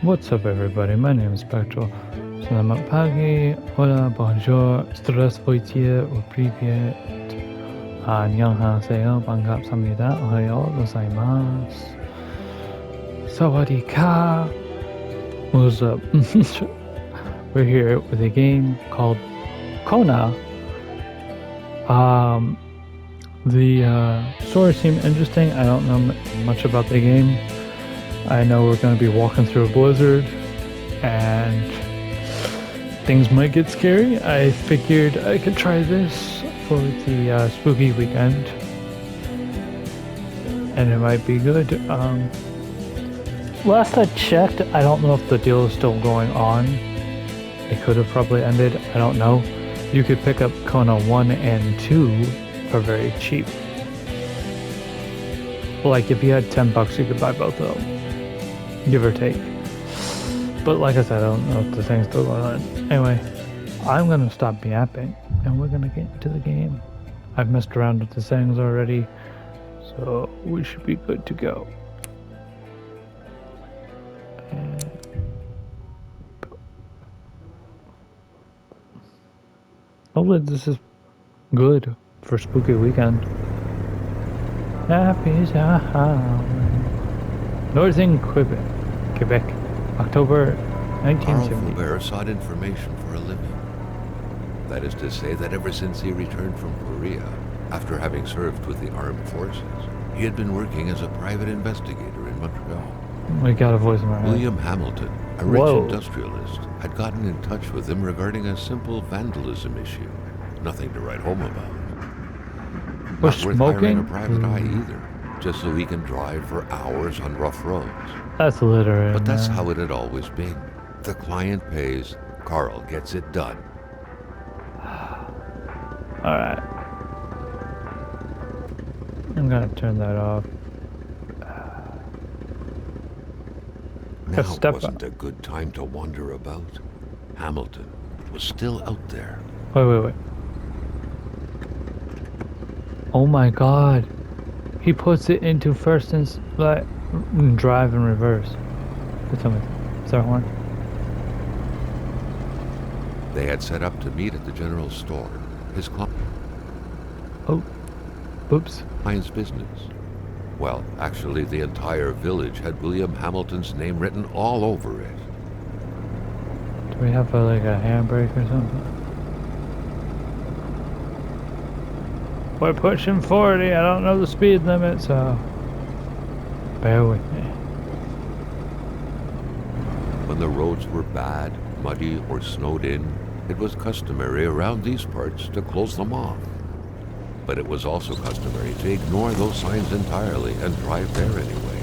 What's up, everybody? My name is Spectral. Selamat pagi, hola, bonjour, здравствуйте, привет, 안녕하세요, 반갑습니다, 오하요 gozaimasu, sawadee-ka. What's up? We're here with a game called Kona. The story seemed interesting. I don't know much about the game. I know we're going to be walking through a blizzard and things might get scary. I figured I could try this for the spooky weekend and it might be good. Last I checked, I don't know if the deal is still going on. It could have probably ended. I don't know. You could pick up Kona 1 and 2 for very cheap. Like if you had $10, you could buy both of them. Give or take. But like I said, I don't know if the thing's still going on. Anyway, I'm gonna stop yapping and we're gonna get into the game. I've messed around with the settings already, so we should be good to go. And hopefully this is good for spooky weekend. Happy Northern Quebec, October 1970. Carl sought information for a living. That is to say that ever since he returned from Korea, after having served with the armed forces, he had been working as a private investigator in Montreal. We got a voice in our head. William Hamilton, a rich industrialist, had gotten in touch with him regarding a simple vandalism issue. Nothing to write home about. We're Not worth hiring a private eye either, just so he can drive for hours on rough roads. That's literally. But that's how it had always been. The client pays, Carl gets it done. Alright. I'm gonna turn that off. Now wasn't a good time to wander about. Hamilton was still out there. Wait. Oh my god. He puts it into first and like drive in reverse. Tell me, is there a horn? They had set up to meet at the general store. His client's business. Well, actually, the entire village had William Hamilton's name written all over it. Do we have like a handbrake or something? We're pushing 40. I don't know the speed limit, so bear with me. When the roads were bad, muddy, or snowed in, it was customary around these parts to close them off. But it was also customary to ignore those signs entirely and drive there anyway.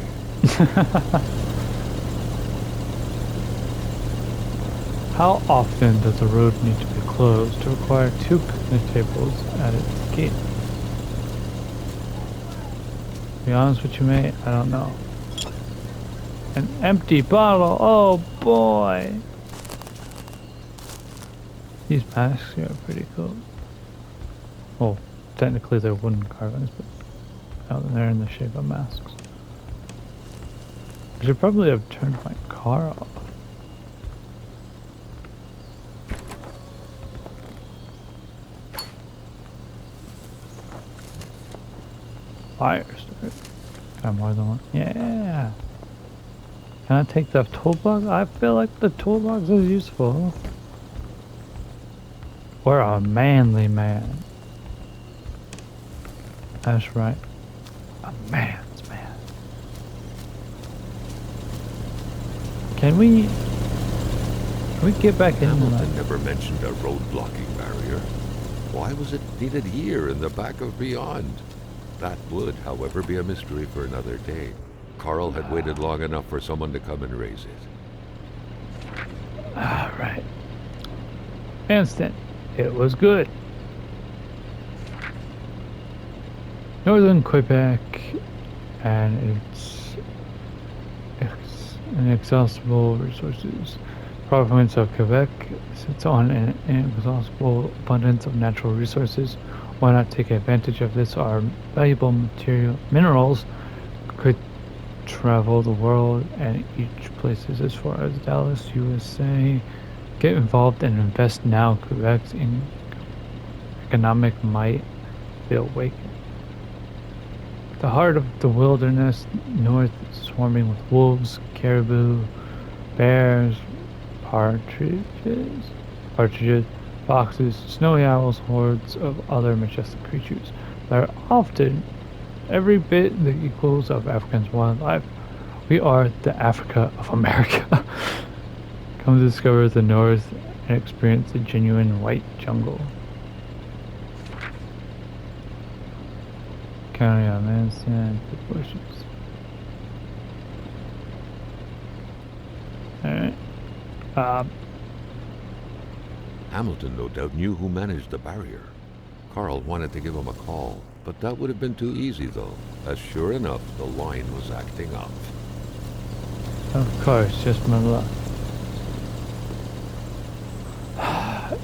How often does a road need to be closed to require 2 picnic tables at its gate? To be honest with you, mate, I don't know. An empty bottle, oh boy! These masks here are pretty cool. Oh, technically they're wooden carvings, but they're in the shape of masks. I should probably have turned my car off. Fire start. Can I have more than one? Yeah! Can I take the toolbox? I feel like the toolbox is useful. We're a manly man. That's right. A man's man. Can we get back in? Hamilton never mentioned a road blocking barrier. Why was it needed here in the back of Beyond? That would, however, be a mystery for another day. Carl had waited long enough for someone to come and raise it. Alright. Instant. It was good. Northern Quebec, and it's inexhaustible resources. Province of Quebec sits on an inexhaustible abundance of natural resources. Why not take advantage of this? Our valuable minerals could travel the world, and each place is as far as Dallas, USA. Get involved and invest now. Quebec's in economic might be awakened. The heart of the wilderness, north swarming with wolves, caribou, bears, partridges, foxes, snowy owls, hordes of other majestic creatures that are often every bit the equals of African's wildlife. We are the Africa of America. Come discover the north and experience the genuine white jungle. County on Manson, proportions. Alright. Hamilton no doubt knew who managed the barrier. Carl wanted to give him a call, but that would have been too easy though, as sure enough the line was acting up. Of course, just my luck.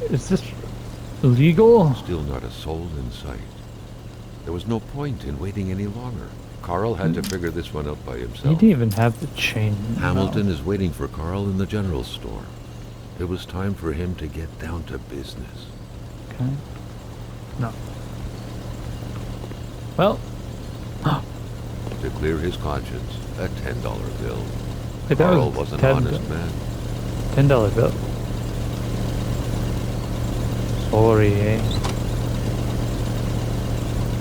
Is this illegal? Still not a soul in sight. There was no point in waiting any longer. Carl had to figure this one out by He himself. didn't even have the chain. Hamilton is waiting for Carl in the general store. It was time for him to get down to business. Okay. No. Well. To clear his conscience, a $10 bill. That Carl was was an $10 honest man. $10 bill. Sorry, eh?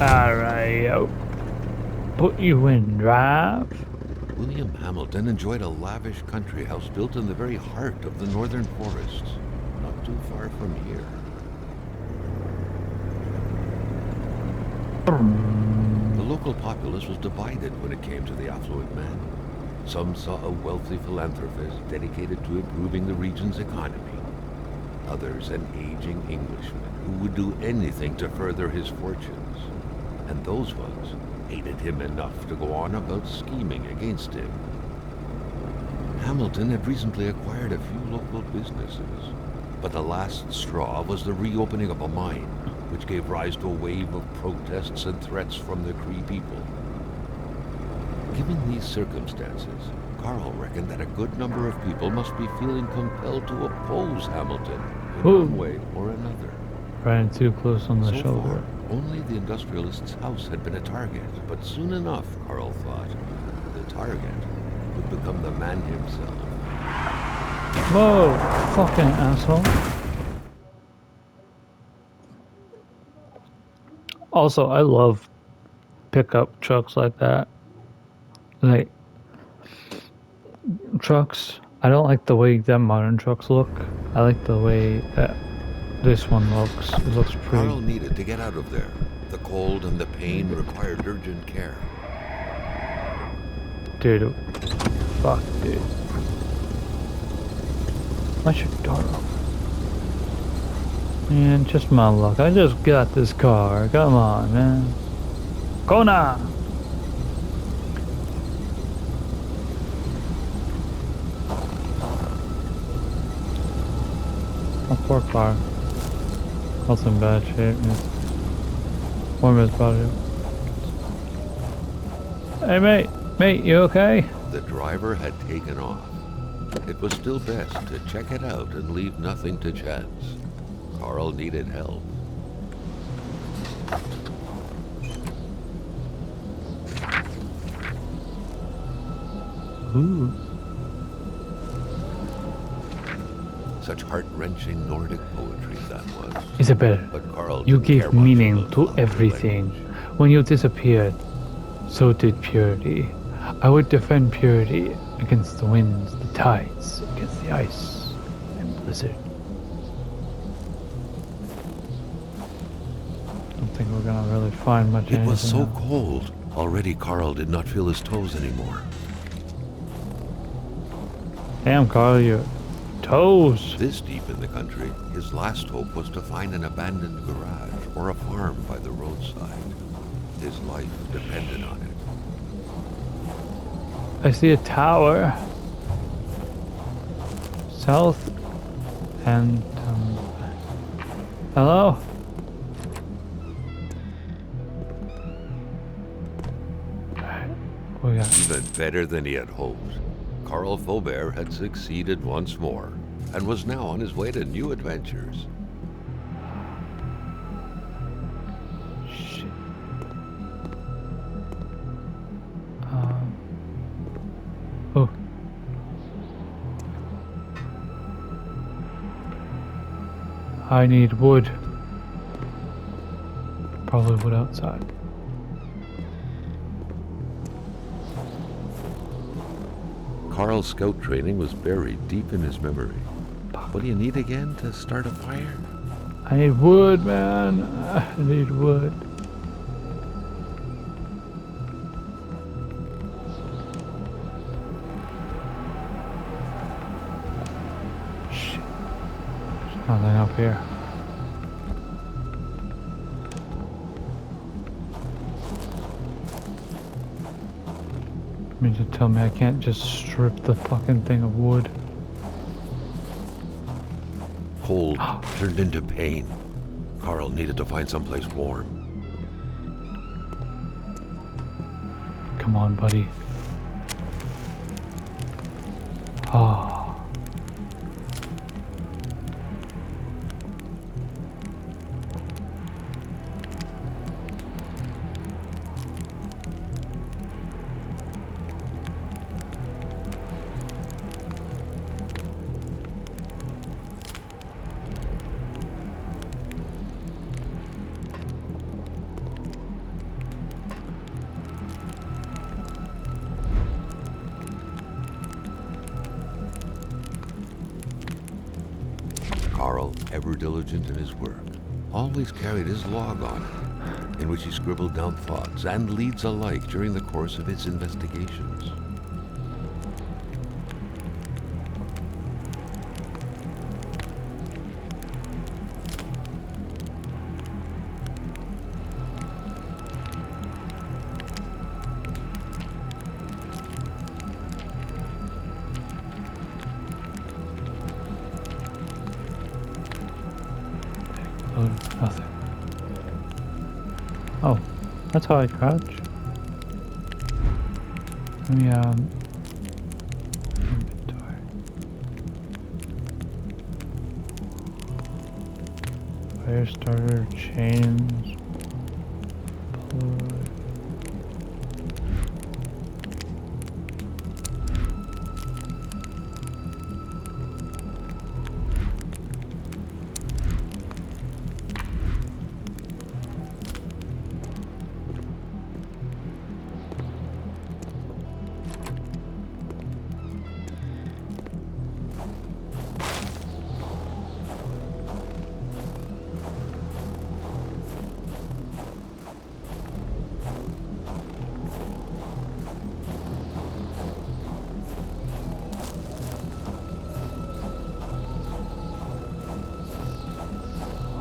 Alright, put you in drive. William Hamilton enjoyed a lavish country house built in the very heart of the northern forests, not too far from here. The local populace was divided when it came to the affluent man. Some saw a wealthy philanthropist dedicated to improving the region's economy. Others an aging Englishman who would do anything to further his fortunes. And those ones hated him enough to go on about scheming against him. Hamilton had recently acquired a few local businesses, but the last straw was the reopening of a mine, which gave rise to a wave of protests and threats from the Cree people. Given these circumstances, Carl reckoned that a good number of people must be feeling compelled to oppose Hamilton in one way or another. Ran too close on the So shoulder. far, only the industrialist's house had been a target, but soon enough, Carl thought, the target would become the man himself. Whoa, fucking asshole. Also, I love pickup trucks like that. Like, trucks, I don't like the way that modern trucks look. I like the way that this one looks. It looks pretty. Carl needed to get out of there. The cold and the pain required urgent care. Dude, fuck, dude. What's your door open? Man, just my luck. I just got this car. Come on, man. Kona! Oh, poor car. That's in bad shape. Yeah. Warm his body. Hey, mate. Mate, you okay? The driver had taken off. It was still best to check it out and leave nothing to chance. Carl needed help. Ooh. Such heart-wrenching Nordic poetry that was. Isabel, But Carl you didn't care gave much meaning about to love or everything. language. When you disappeared, so did purity. I would defend purity against the winds, the tides, against the ice and blizzard. Don't think we're gonna really find much. It was so anything else. cold. Already Carl did not feel his toes anymore. Damn, Carl, your toes. This deep in the country, his last hope was to find an abandoned garage or a farm by the roadside. His life depended on it. I see a tower. South and hello? Oh yeah. Even better than he had hoped. Carl Faubert had succeeded once more, and was now on his way to new adventures. Shit. Oh. I need wood. Probably wood outside. Carl's scout training was buried deep in his memory. What do you need again to start a fire? I need wood, man. I need wood. Shit. There's nothing up here. You mean to tell me I can't just strip the fucking thing of wood? Cold turned into pain. Carl needed to find someplace warm. Come on, buddy. Oh. Carl, ever diligent in his work, always carried his log on it, in which he scribbled down thoughts and leads alike during the course of his investigations. Nothing. Oh, that's how I crouch. Let me, inventory. Fire starter, chains, plywood.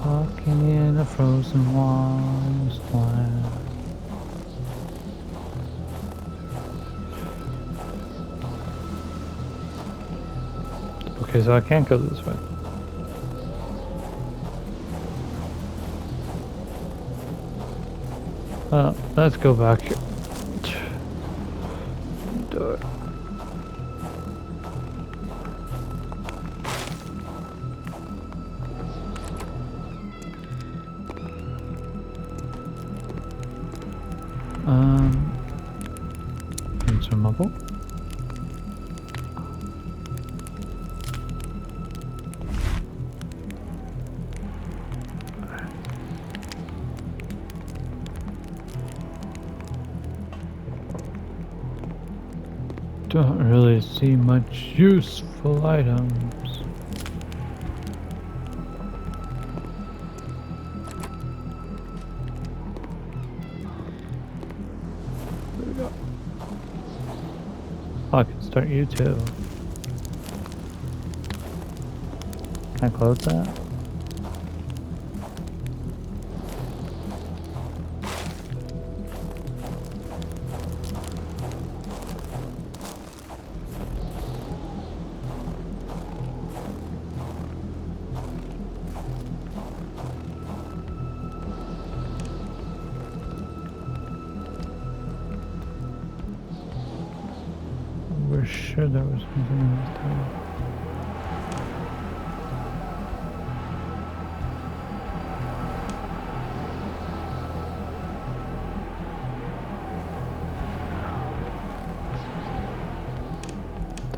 Walking in a frozen wasteland. Okay, so I can't go this way. Let's go back here. Do it. Consumable. Don't really see much useful items. There we go. Oh, I can start you too. Can I close that? sure there was something in this tower.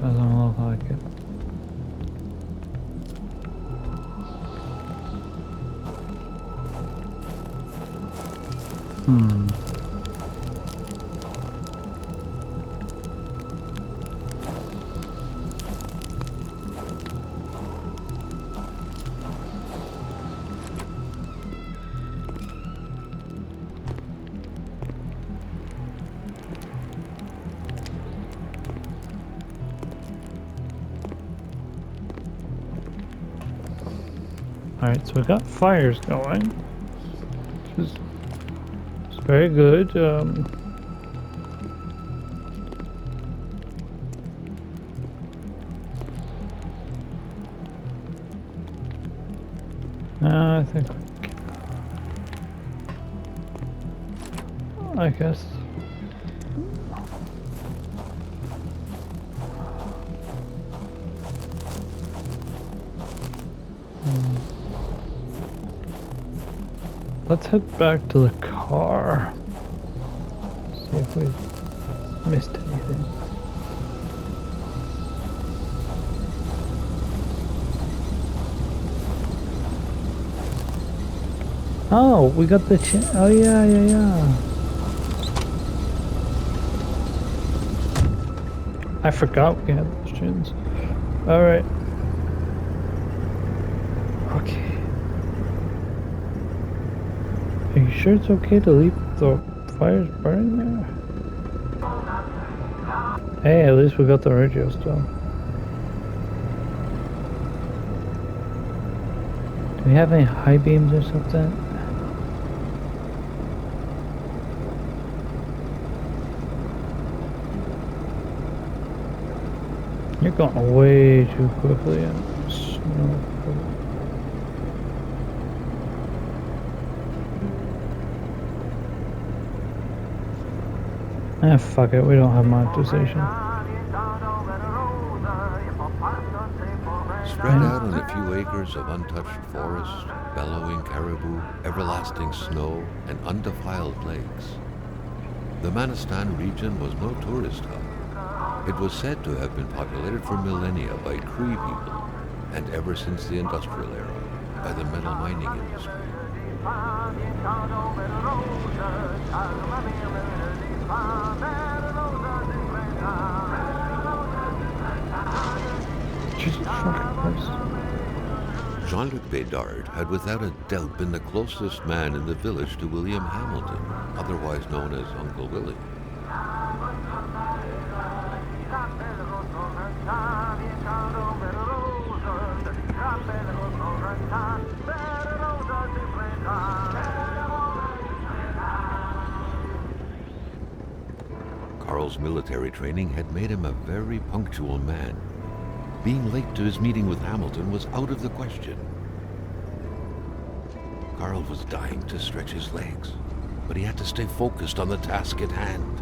Doesn't look like it. Alright, so we got fires going. This is very good. I think I guess. Let's head back to the car. See if we've missed anything. Oh, we got the chin. Oh yeah. I forgot we had those chins. All right. Okay. Are you sure it's okay to leave the fires burning there? Hey, at least we got the radio still. Do we have any high beams or something? You're going way too quickly in snow. Ah, fuck it, we don't have monetization. Spread out on a few acres of untouched forest, bellowing caribou, everlasting snow, and undefiled lakes, the Manistan region was no tourist hub. It was said to have been populated for millennia by Cree people, and ever since the industrial era, by the metal mining industry. Jesus fucking Christ. Jean-Luc Bédard had without a doubt been the closest man in the village to William Hamilton, otherwise known as Uncle Willie. Carl's military training had made him a very punctual man. Being late to his meeting with Hamilton was out of the question. Carl was dying to stretch his legs, but he had to stay focused on the task at hand.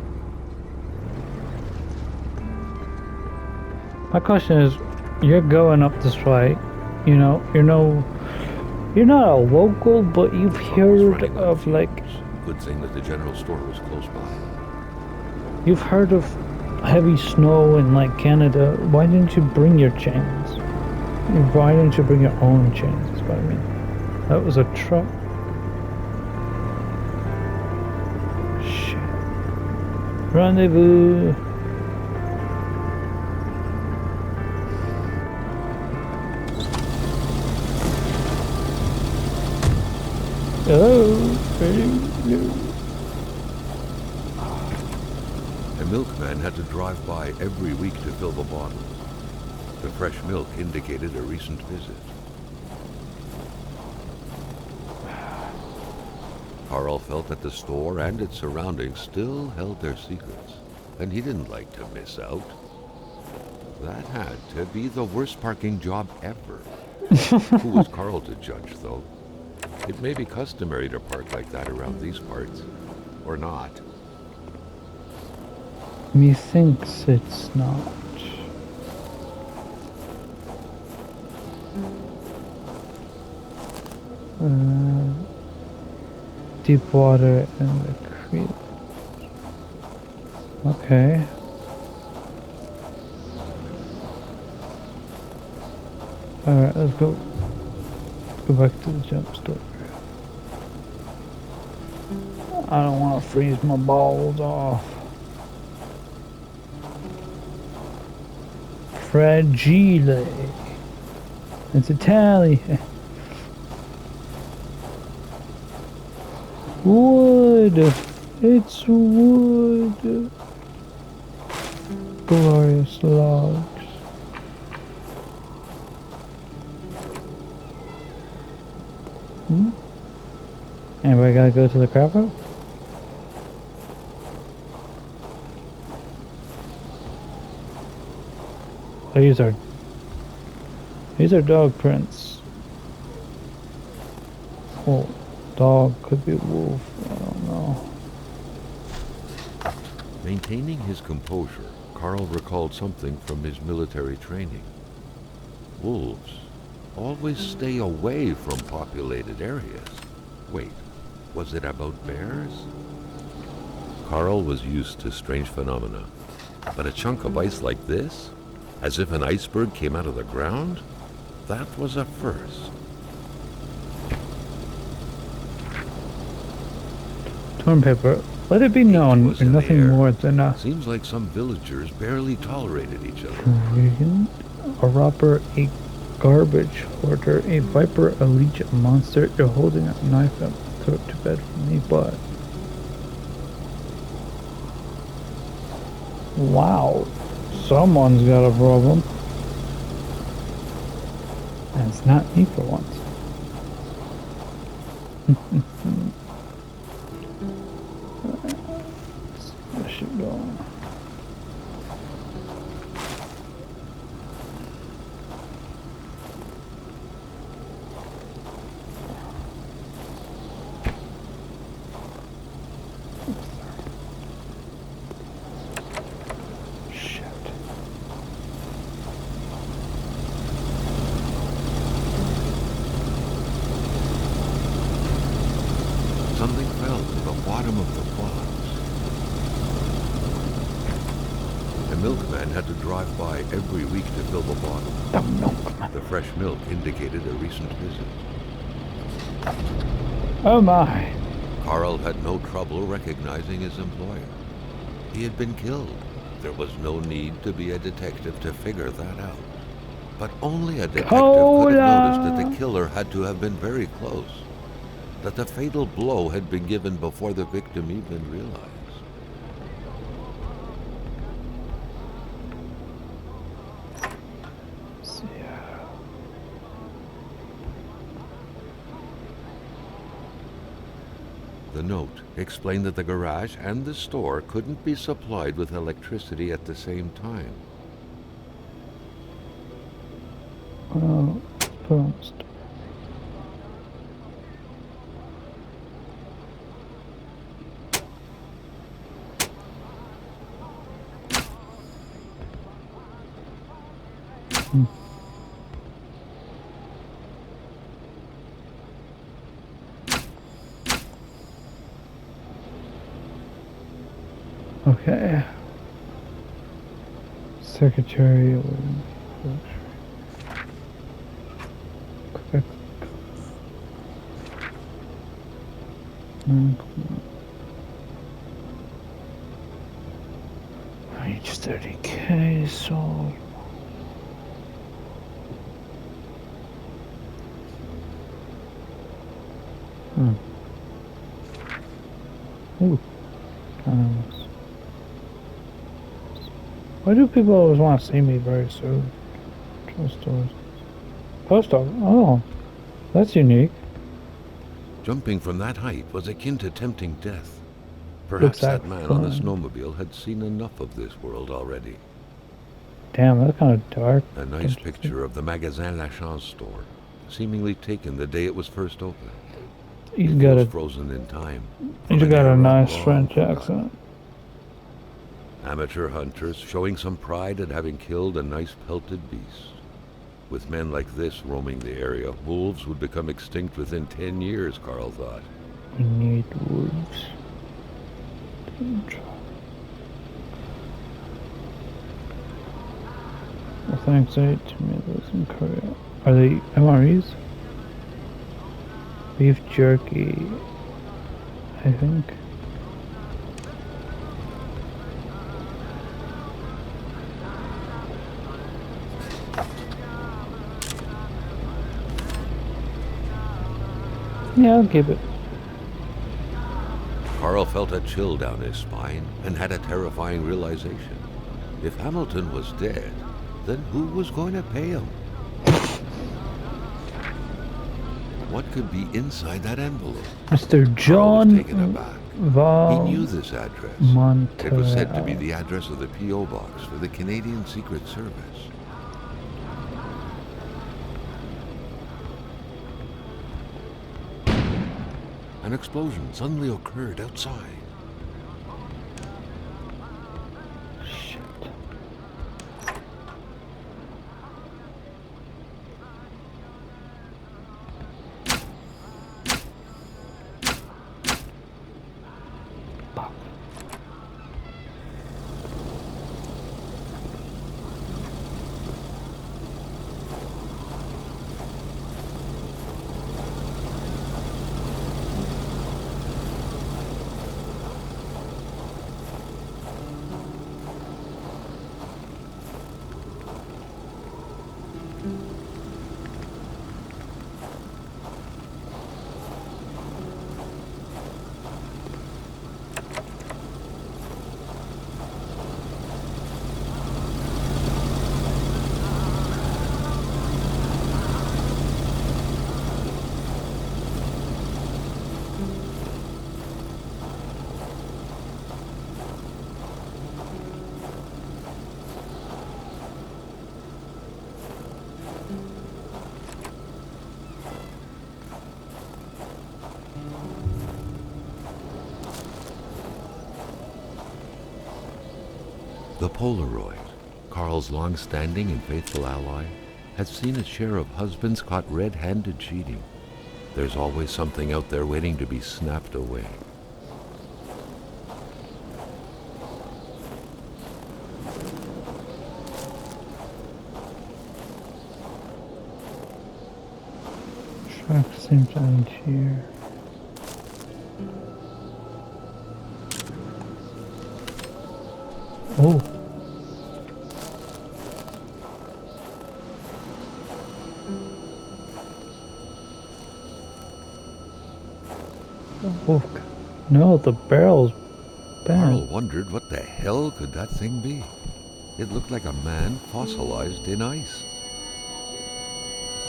My question is, you're going up this fight, you know, you're not a local, but you've heard of like... Good thing that the general store was close by. You've heard of heavy snow in like Canada. Why didn't you bring your chains? Why didn't you bring your own chains? That's what I mean. That was a truck. Shit. Rendezvous. Oh, baby. The milkman had to drive by every week to fill the bottles. The fresh milk indicated a recent visit. Carl felt that the store and its surroundings still held their secrets, and he didn't like to miss out. That had to be the worst parking job ever. Who was Carl to judge, though? It may be customary to park like that around these parts, or not. Methinks it's not. Deep water and the creek. Okay. Alright, let's go. Go back to the jump store. I don't want to freeze my balls off. Fragile. It's Italian. Wood. It's wood. Glorious logs. Anybody gotta go to the crab house? These are dog prints. Oh, dog could be wolf. I don't know. Maintaining his composure, Carl recalled something from his military training. Wolves always stay away from populated areas. Wait, was it about bears? Carl was used to strange phenomena, but a chunk of ice like this, as if an iceberg came out of the ground, that was a first. Torn paper. Let it be known, you're nothing more than a Seems like some villagers barely tolerated each other. a robber, a garbage hoarder, a viper, a leech, a monster. You're holding a knife up, throw it to bed for me, but wow, someone's got a problem, and it's not me for once. This should go on. Shit. Something fell to the bottom of the box. The milkman had to drive by every week to fill the bottle. The milkman. The fresh milk indicated a recent visit. Oh my. Carl had no trouble recognizing his employer. He had been killed. There was no need to be a detective to figure that out. But only a detective could have noticed that the killer had to have been very close. That the fatal blow had been given before the victim even realized. The note explained that the garage and the store couldn't be supplied with electricity at the same time. Oh, promised. Okay. Secretary. Correct. Reach 30K, so. Ooh. Why do people always want to see me very soon? Trust stores. Post office. Oh, that's unique. Jumping from that height was akin to tempting death. Perhaps that man on the snowmobile had seen enough of this world already. Damn, that's kind of dark. A nice picture of the Magasin Lachance store, seemingly taken the day it was first opened. You got a frozen in time. You got a nice French accent. Amateur hunters showing some pride at having killed a nice pelted beast. With men like this roaming the area, wolves would become extinct within 10 years, Carl thought. We need wolves. With anxiety, tomatoes, and curry. Are they MREs? Beef jerky, I think. Yeah, I'll give it. Carl felt a chill down his spine and had a terrifying realization. If Hamilton was dead, then who was going to pay him? What could be inside that envelope? Mr. Carl John was taken aback. He knew this address. It was said to be the address of the P.O. box for the Canadian Secret Service. An explosion suddenly occurred outside. Shit. Fuck. The Polaroid, Carl's long-standing and faithful ally, had seen its share of husbands caught red-handed cheating. There's always something out there waiting to be snapped away. Track seems to end here. Oh. Oh, no, the barrel's bent. Carl wondered what the hell could that thing be. It looked like a man fossilized in ice.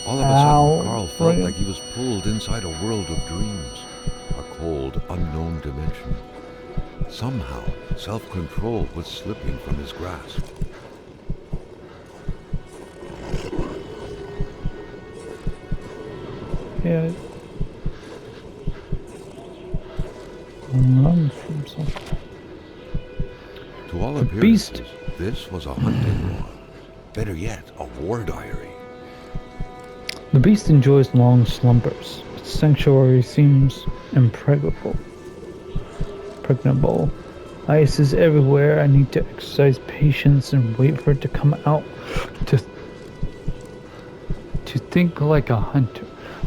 All of a sudden, Carl felt like he was pulled inside a world of dreams, a cold, unknown dimension. Somehow, self-control was slipping from his grasp. Yeah. Run from something. To all The appearances, beast. this was a hunting log. Better yet, a war diary. The beast enjoys long slumbers. Its sanctuary seems impregnable. Ice is everywhere. I need to exercise patience and wait for it to come out. To think like a hunter.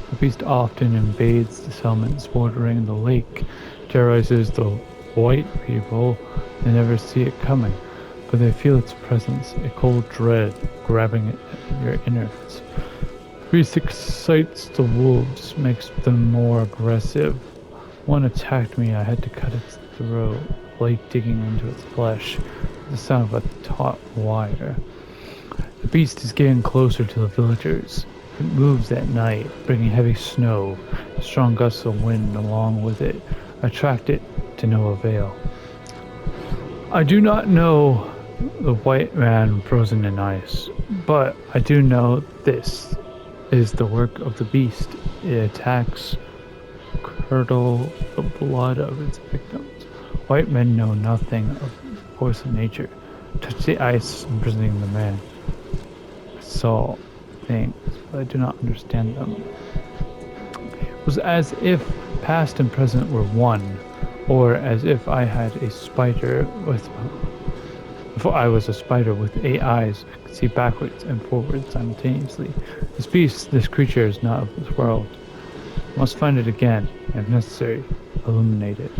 The beast often invades the settlements bordering the lake, terrorizes the white people. They never see it coming, but they feel its presence, a cold dread grabbing at your innards. The beast excites the wolves, makes them more aggressive. One attacked me, I had to cut its throat, blade digging into its flesh, with the sound of a taut wire. The beast is getting closer to the villagers. It moves at night, bringing heavy snow. Strong gusts of wind along with it attract it to no avail. I do not know the white man frozen in ice, but I do know this is the work of the beast. It attacks, curdle the blood of its victims. White men know nothing of the force of nature. Touch the ice, imprisoning the man. I saw things, but I do not understand them. It was as if past and present were one, or as if I had a spider with. If I was a spider with 8 eyes, I could see backwards and forwards simultaneously. This creature is not of this world. I must find it again, and if necessary, illuminate it.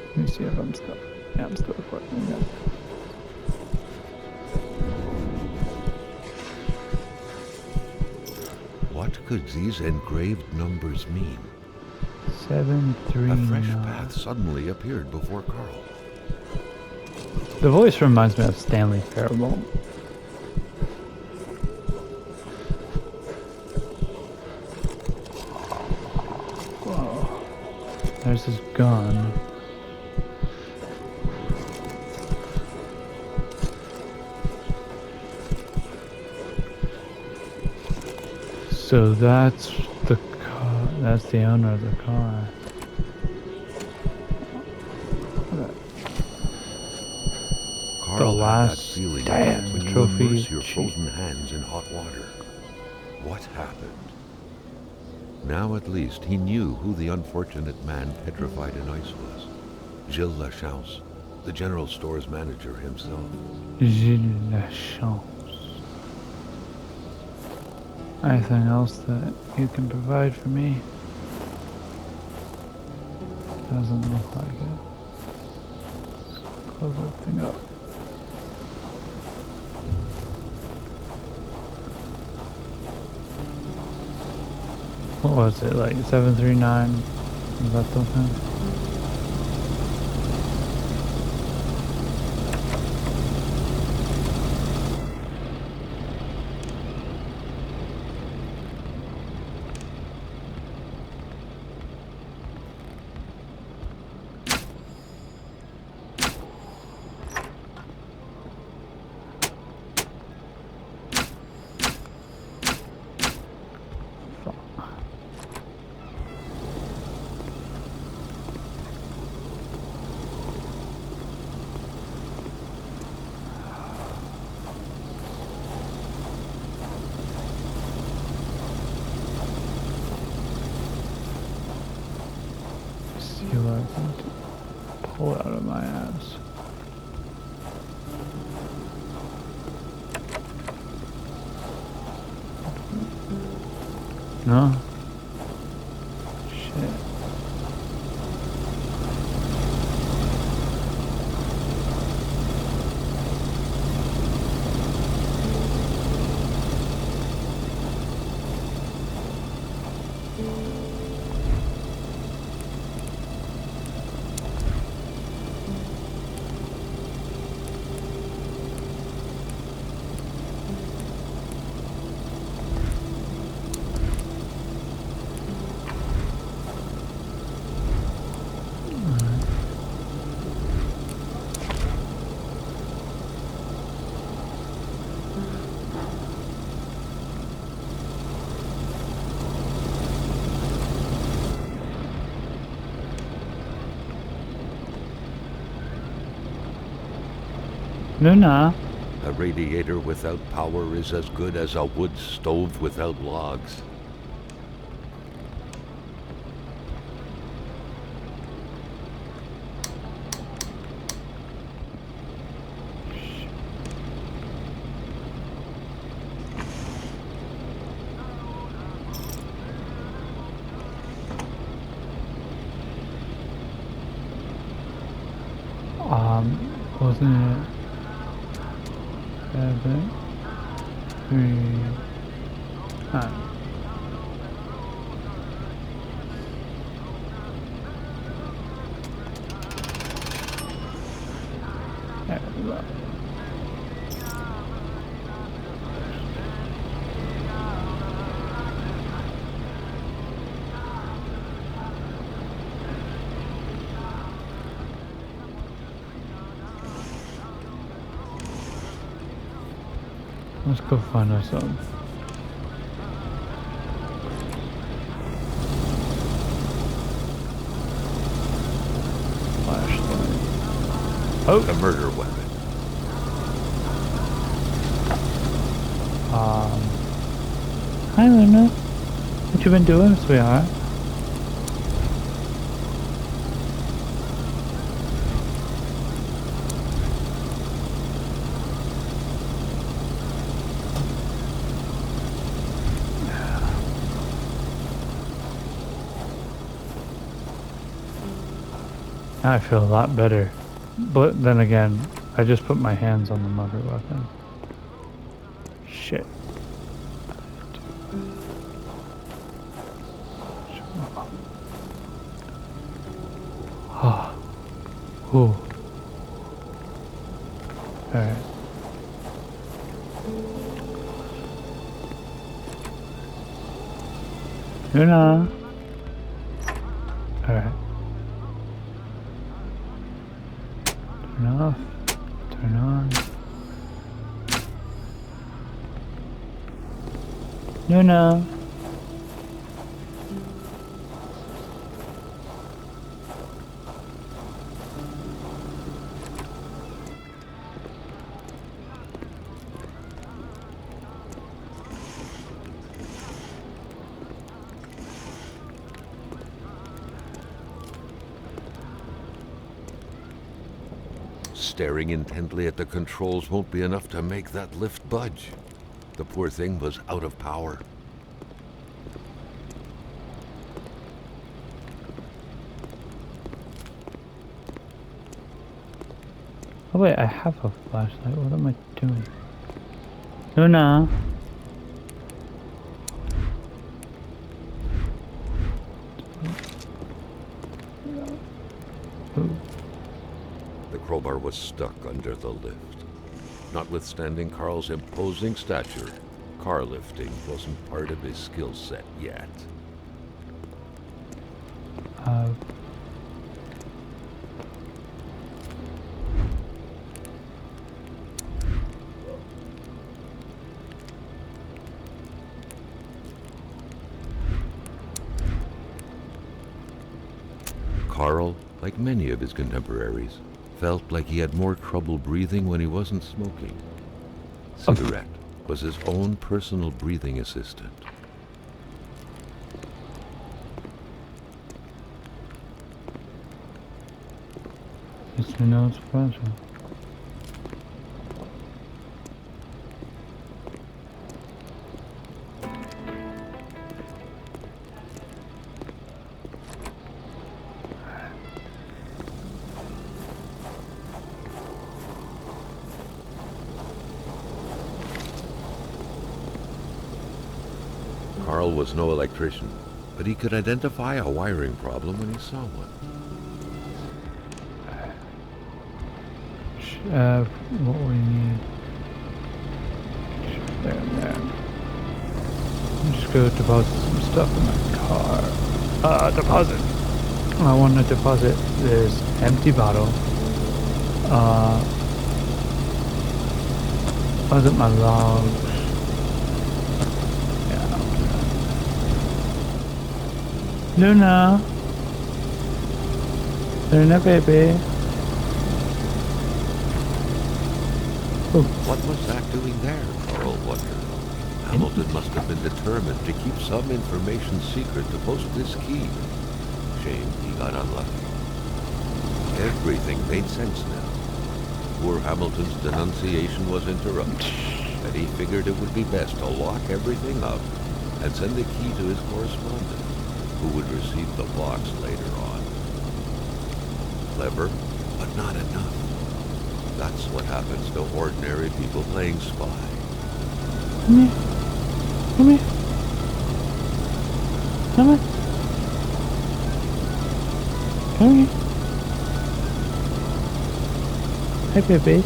Let me see if I'm still. Yeah, I'm still recording. Yeah. What could these engraved numbers mean? 739. A fresh path suddenly appeared before Carl. The voice reminds me of Stanley Parable. Whoa. There's his gun. So that's the car. That's the owner of the car. Carl had that feeling when you trophy immerse your frozen hands in hot water. What happened? Now at least he knew who the unfortunate man petrified in ice was. Gilles Lachance, the general store's manager himself. Gilles Lachance. Anything else that you can provide for me? Doesn't look like it. Let's close that thing up. What was it, like 739? Is that the thing? See what I can pull out of my ass. No? Shit. Luna. A radiator without power is as good as a wood stove without logs. Wasn't it 7, 3, 9? There we go. Let's go find us some. Flashlight. not the murder weapon. Hi Luna. What you been doing, sweetheart? I feel a lot better. But then again, I just put my hands on the murder weapon. Shit. Ah. Ooh. Alright. Luna. Alright. Turn off. Turn on. Luna. Staring intently at the controls won't be enough to make that lift budge. The poor thing was out of power. Oh wait, I have a flashlight. What am I doing? Luna. The crowbar was stuck under the lift. Notwithstanding Carl's imposing stature, car lifting wasn't part of his skill set yet. Carl, like many of his contemporaries, felt like he had more trouble breathing when he wasn't smoking. Cigarette was his own personal breathing assistant. It's no surprise. Carl was no electrician, but he could identify a wiring problem when he saw one. What we need. There and there. I'm just gonna deposit some stuff in my car. Deposit. I want to deposit this empty bottle. Was it my logs? Yeah. Luna. Luna, baby. What was that doing there? Carl wondered. Hamilton must have been determined to keep some information secret to post this key. Shame he got unlucky. Everything made sense now. Poor Hamilton's denunciation was interrupted, and he figured it would be best to lock everything up and send the key to his correspondent, who would receive the box later on. Clever, but not enough. That's what happens to ordinary people playing spy. Come here. Come here. Come here. Come here. Hi, baby.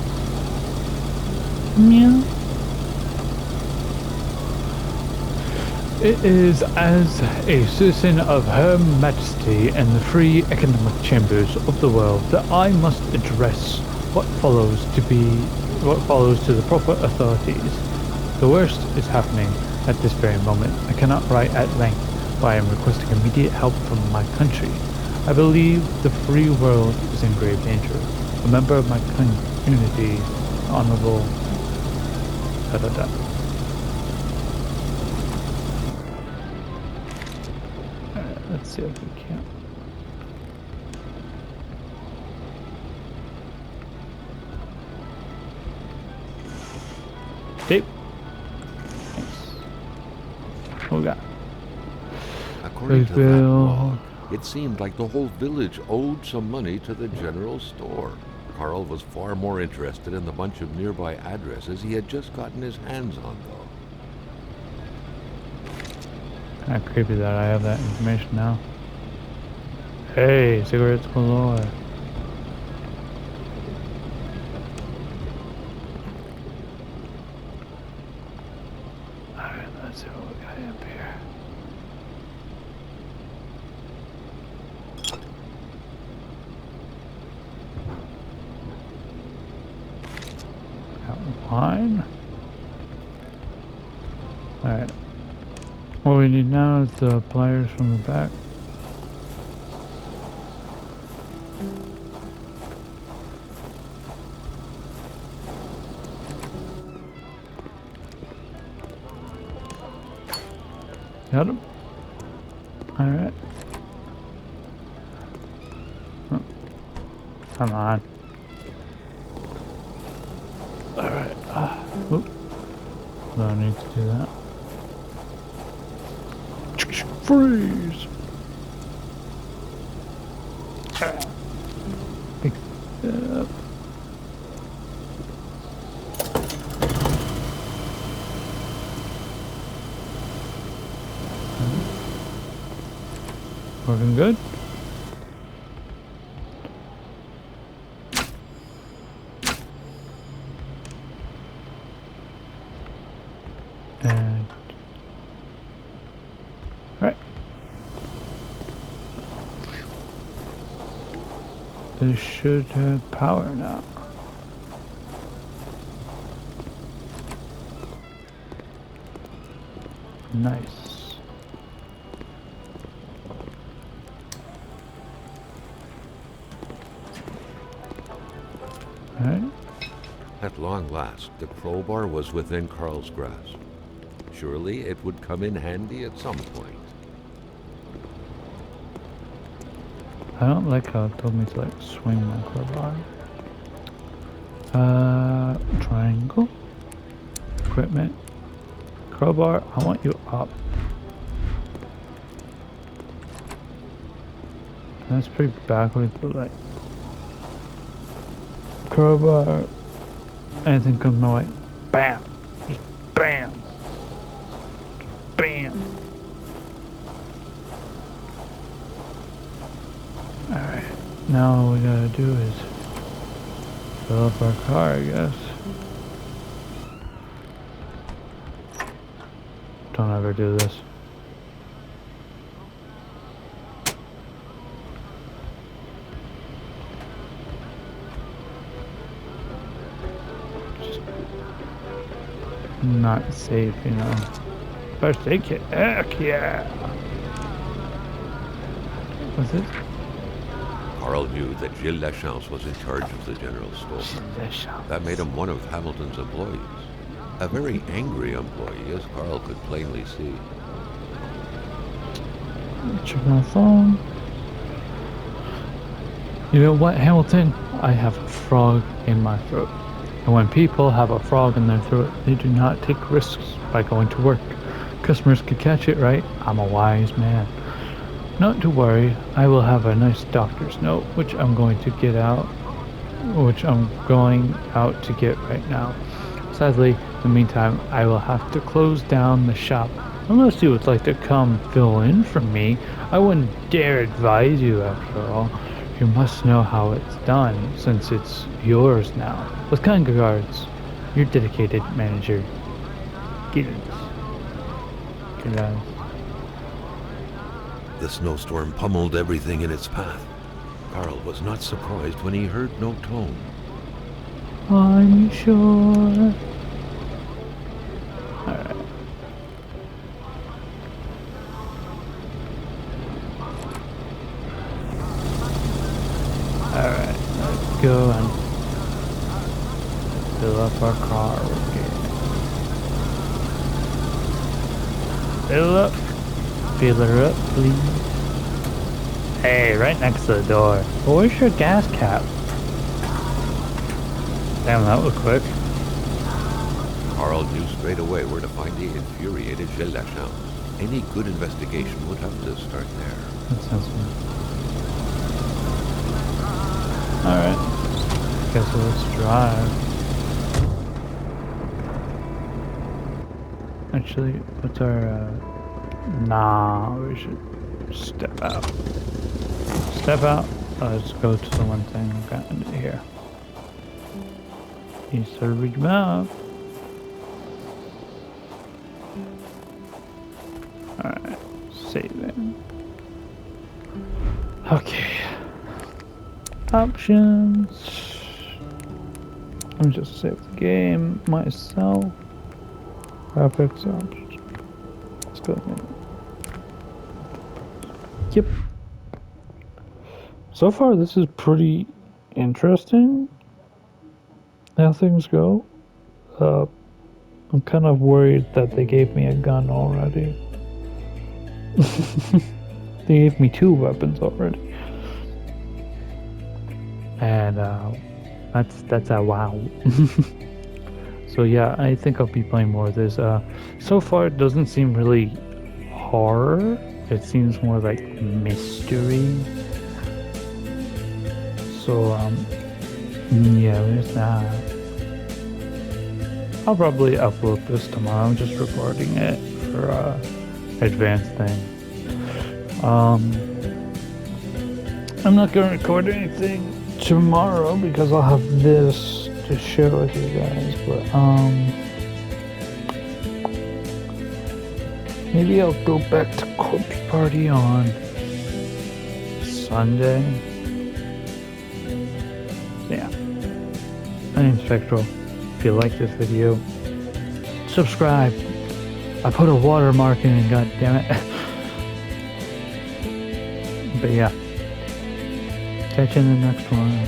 Meow. It is as a citizen of Her Majesty and the free economic chambers of the world that I must address what follows to the proper authorities. The worst is happening at this very moment. I cannot write at length why I am requesting immediate help from my country. I believe the free world is in grave danger. A member of my community, honorable. Da da da. Alright, let's see if we can. Tape. Thanks. What we got? According to that log, it seemed like the whole village owed some money to the general store. Carl was far more interested in the bunch of nearby addresses he had just gotten his hands on, though. Kinda creepy that I have that information now. Hey, cigarettes galore. Alright, let's see what we got up here. Wine. Alright. What we need now is the pliers from the back. Got him? Alright. Oh. Come on. Alright. Oop. Don't need to do that. Freeze! Pick it up. Working good? And right. This should have power now. Nice. Alright. At long last, the crowbar was within Carl's grasp. Surely it would come in handy at some point. I don't like how it told me to like swing my crowbar. Triangle. Equipment. Crowbar, I want you up. That's pretty backwards, but like crowbar, anything comes my way, bam, just bam, bam. Alright, now all we gotta do is fill up our car, I guess. Don't ever do this. Not safe, you know. First aid kit. Heck yeah! What's this? Carl knew that Gilles Lachance was in charge of the general store. That made him one of Hamilton's employees. A very angry employee, as Carl could plainly see. Check my phone. You know what, Hamilton? I have a frog in my throat. And when people have a frog in their throat, they do not take risks by going to work. Customers could catch it, right? I'm a wise man. Not to worry, I will have a nice doctor's note, which I'm going to get right now. Sadly, in the meantime, I will have to close down the shop. Unless you would like to come fill in for me, I wouldn't dare advise you after all. You must know how it's done, since it's yours now. With kind regards, your dedicated manager, Gilles. The snowstorm pummeled everything in its path. Carl was not surprised when he heard no tone. I'm sure. Alright. Alright, let's go and fill up our car again. Fill up. Fill her up, please. Hey, right next to the door. Well, where's your gas cap? Damn, that was quick. Carl knew straight away where to find the infuriated Gilles Lachance. Any good investigation would have to start there. That sounds good. Alright. Guess let's drive. Actually, what's our, nah, we should step out. Step out. Let's go to the one thing we got into here. Easterly map. Alright, saving. Okay. Options. Let me just save the game myself. Graphics options. Let's go ahead. Yep. So far, this is pretty interesting. How things go. I'm kind of worried that they gave me a gun already. They gave me 2 weapons already, and that's a wow. So yeah, I think I'll be playing more of this. So far, it doesn't seem really horror. It seems more like mystery. So yeah, there's that. I'll probably upload this tomorrow. I'm just recording it for advanced thing. I'm not gonna record anything tomorrow because I'll have this to share with you guys, but maybe I'll go back to Corpse Party on Sunday. So yeah, my name's Spectral. If you like this video, subscribe. I put a watermark in it, god damn it. But yeah, catch you in the next one.